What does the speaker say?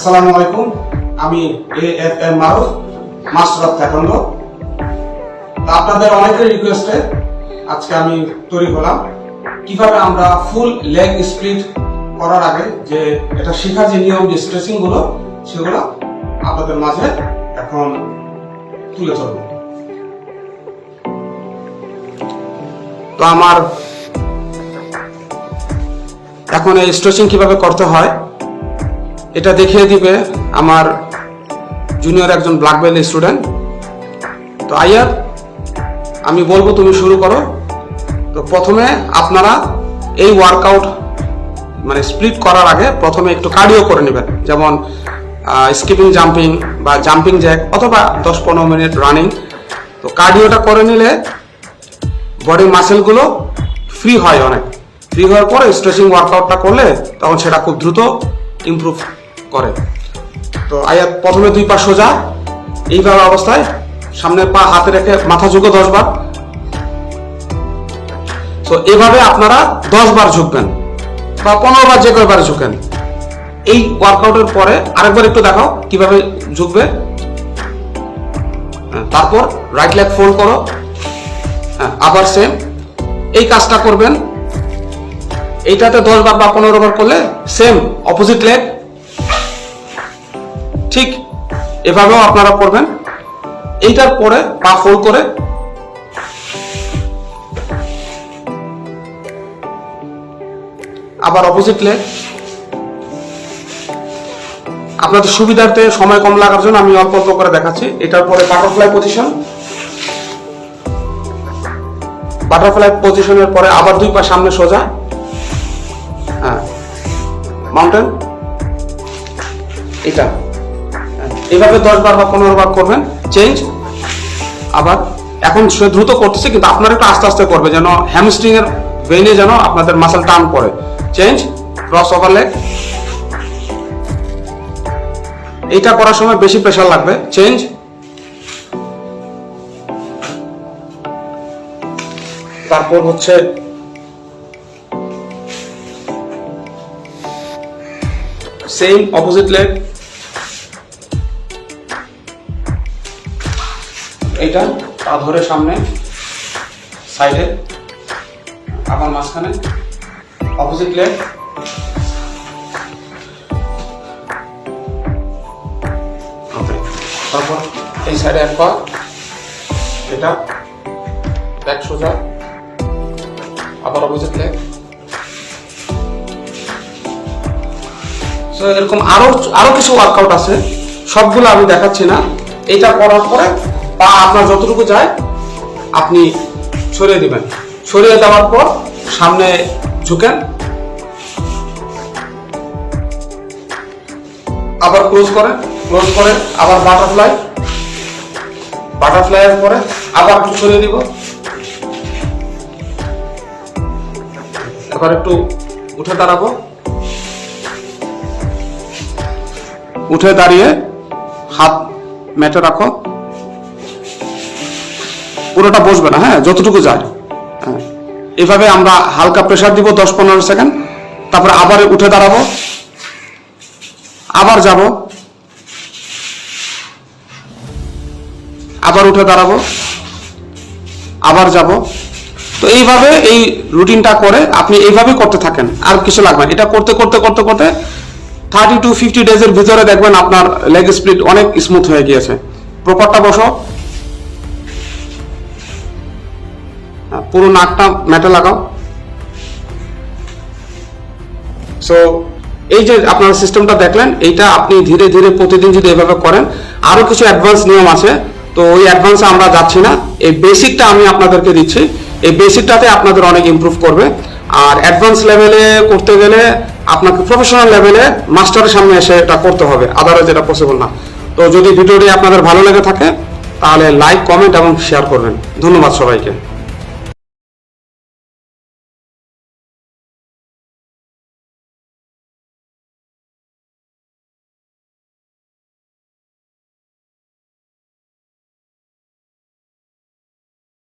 আসসালামু আলাইকুম, আমি AFM Maruf, master of taekwondo. আপনাদের অনেকের রিকোয়েস্টে আজকে আমি তৈরি হলাম কিভাবে আমরা ফুল লেগ স্প্লিট করার আগে যে এটা শেখার যে নিয়ম, যে স্ট্রেচিং গুলো, সেগুলো আপনাদের মাঝে এখন তুলে ধরব। তো আমার এখন এই স্ট্রেচিং কিভাবে করতে হয় এটা দেখিয়ে দিবে আমার জুনিয়র একজন ব্ল্যাক বেল্ট স্টুডেন্ট। তো আইয়ার আমি বলবো তুমি শুরু করো। তো প্রথমে আপনারা এই ওয়ার্কআউট মানে স্প্লিট করার আগে প্রথমে একটু কার্ডিও করে নেবেন, যেমন স্কিপিং জাম্পিং বা জাম্পিং জ্যাক অথবা 10-15 মিনিট রানিং। তো কার্ডিওটা করে নিলে বডির মাসেলগুলো ফ্রি হয়, অনেক ফ্রি হওয়ার পরে স্ট্রেচিং ওয়ার্কআউটটা করলে তখন সেটা খুব দ্রুত ইমপ্রুভ করে। তো আয়া প্রথমে 2 পা সোজা, এইভাবে অবস্থায় সামনের পা হাতে রেখে মাথা ঝুঁকো 10 বার। তো এভাবে আপনারা 10 বার ঝুঁকবেন বা 15 বার, যে কয়বার ঝুঁকেন। এই ওয়ার্কআউটের পরে আরেকবার একটু দেখাও কিভাবে ঝুঁকবে। তারপর রাইট লেগ ফোল্ড করো, আবার সেম এই কাজটা করবেন। এইটাতে 10 বার বা 15 বার করলে সেম অপোজিট লেগ ঠিক এভাবেও আপনারা করবেন। এইটার পরে পা ফোল্ড করে আবার অপোজিট লেগ। আপনাদের সুবিধার্থে সময় কম লাগার জন্য আমি অল্প অল্প করে দেখাচ্ছি। এটার পরে বাটারফ্লাই পজিশন, বাটারফ্লাই পজিশনের পরে আবার 2 পা সামনে সোজা, মাউন্টেন। এটা এইভাবে 10 বার বা 15 বার করবেন। চেঞ্জ। আবার এখন সে দ্রুত করতেছে, কিন্তু আপনারা একটু আস্তে আস্তে করবে যেন হ্যামস্ট্রিং এর ভেইনে যেন আপনাদের মাসল টান পড়ে। চেঞ্জ। Cross over leg. এইটা করার সময় বেশি প্রেসার লাগবে। চেঞ্জ। তারপর হচ্ছে সেম অপোজিট লেগ। এইটা পা ধরে সামনে, সাইডে, আবার মাঝখানে, অপোজিট লেগ। তারপর এই সাইডে এক পা, এটা ব্যাক সোজা, আবার অপোজিট লেগ। সো এরকম আরো কিছু ওয়ার্কআউট আছে, সবগুলো আমি দেখাচ্ছি না। এটা করার পরে পা আপনার যতটুকু যায় আপনি সরিয়ে দিবেন। সরিয়ে দেওয়ার পর সামনে ঝুঁকেন, আবার ক্লোজ করেন, ক্লোজ করে আবার বাটারফ্লাই, বাটারফ্লাইয়ের পরে আবার একটু সরিয়ে দিব। এবার একটু উঠে দাঁড়াবো, উঠে দাঁড়িয়ে হাত ম্যাটে রাখো, পুরোটা বসবে না, হ্যাঁ, যতটুকু যায়। এভাবে আমরা হালকা প্রেসার দিব 10-15 সেকেন্ড। তারপরে আবার উঠে দাঁড়াবো, আবার যাব, আবার উঠে দাঁড়াবো, আবার যাব। তো এইভাবে এই রুটিনটা করে আপনি এইভাবে করতে থাকেন, আর কিছু লাগবে না। এটা করতে করতে করতে করতে 30 to 50 ডেজের ভিতরে দেখবেন আপনার লেগ স্প্লিট অনেক স্মুথ হয়ে গিয়েছে। প্রপারটা বসো, পুরো নাকটা ম্যাটে লাগাও। সো এই যে আপনারা সিস্টেমটা দেখলেন, এইটা আপনি ধীরে ধীরে প্রতিদিন যদি এভাবে করেন, আরো কিছু অ্যাডভান্স নিয়ম আছে, তো ওই অ্যাডভান্সে আমরা যাচ্ছি না। এই বেসিকটা আমি আপনাদেরকে দিচ্ছি, এই বেসিকটাতে আপনাদের অনেক ইমপ্রুভ করবে। আর অ্যাডভান্স লেভেলে করতে গেলে আপনাকে প্রফেশনাল লেভেলে মাস্টারের সামনে এসে এটা করতে হবে, আদারওয়াইজ এটা পসিবল না। তো যদি ভিডিওটি আপনাদের ভালো লেগে থাকে তাহলে লাইক, কমেন্ট এবং শেয়ার করবেন। ধন্যবাদ সবাইকে।